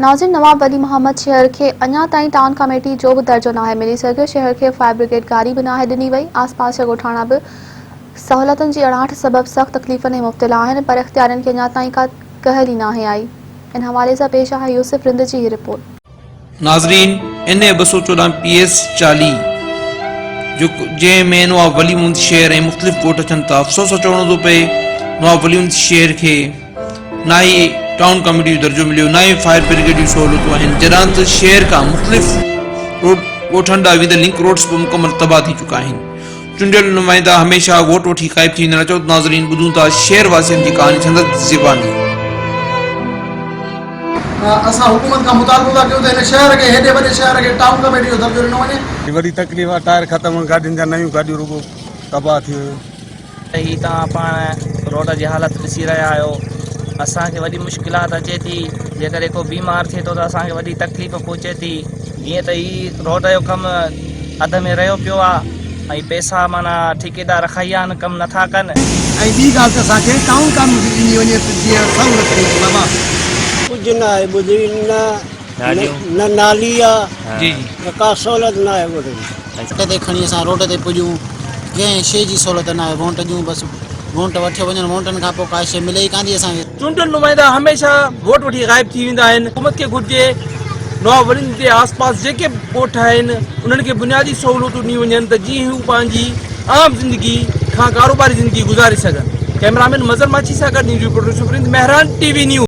नाज़िम नवाब वली मोहम्मद शहर के अञा ताईं टाउन कमेटी जो भी दर्जो नाहे मिली सके। शहर के फायर ब्रिगेड गाड़ी भी नाहे ॾिनी वई। आसपास जा ॻोठाणा भी सहूलतुनि जी अड़ाहट सबब सख्त तकलीफ़ुनि में मुब्तला आहिनि, पर इख्तियारनि खे अञा ताईं का कहल ई नाहे आई। इन हवाले सां पेश आहे यूसुफ रिंद जी रिपोर्ट। नाज़रीन, NA 214 PS 40 जो जंहिंमें नवाब वली मोहम्मद शहर ऐं मुख़्तलिफ़ ॻोठ अचनि था, अफ़सोस चवणो थो पए नवाब वली मोहम्मद शहर खे ना ही टाउन कमेटी जो दर्जो मिलियो, ना ही फायर ब्रिगेड जूं सहूलियतूं आहिनि, जॾहिं त शहर खां मुख़्तलिफ़ ॻोठनि ॾांहुं वेंदड़ लिंक रोड्स बि मुकमल तबाह थी चुका आहिनि। चूंडियल नुमाइंदा हमेशह वोट वठी ग़ाइब थी वेंदा आहिनि। नाज़रीन, ॿुधूं था शहर वासियुनि जी कहानी संदसि ज़बानी। असां हुकूमत खां मुतालबो था कयूं त हिन शहर खे, हेॾे वॾे शहर खे टाउन कमेटी जो दर्जो ॾिनो वञे। वॾी तकलीफ़ आहे, टायर ख़तमु, गाॾियुनि जा नयूं गाॾियूं रुगो तबाह थी वियूं। ही तव्हां पाण रोड जी हालत ॾिसी रहिया आहियो। असांखे वॾी मुश्किलात अचे थी, जेकॾहिं को बीमार थिए थो त असांखे वॾी तकलीफ़ पहुचे थी। जीअं त ही रोड जो कमु अध में रहियो पियो आहे ऐं पैसा माना ठेकेदार खाई आहिनि, कमु नथा कनि। ऐं ॿी ॻाल्हि त असांखे टाउन कमेटी ॾिनी वञे जीअं सहूलियत थिए बाबा। कुझु न आहे, ॿुधी न नाली आहे, न का सहूलियत न आहे। रोड ते खणी असां रोड ते पुॼूं, कंहिं शइ जी सहूलियत न आहे। वोट ॾियूं बसि, वोट वठी वञनि, वोटनि खां पोइ का शइ मिले ई कान थी असांखे। चूंडियल नुमाइंदा हमेशह वोट वठी ग़ाइब थी वेंदा आहिनि। हुकूमत खे घुर्जे नवाब वली जे आसपास जेके ॻोठ आहिनि उन्हनि खे बुनियादी सहूलियतूं ॾिनी वञनि त जीअं हू पंहिंजी आम ज़िंदगी खां कारोबारी ज़िंदगी गुज़ारे सघनि। कैमरामैन मज़र माची सां गॾु न्यूज़ रिपोर्टर यूसुफ रिंद, महरान TV न्यूज़।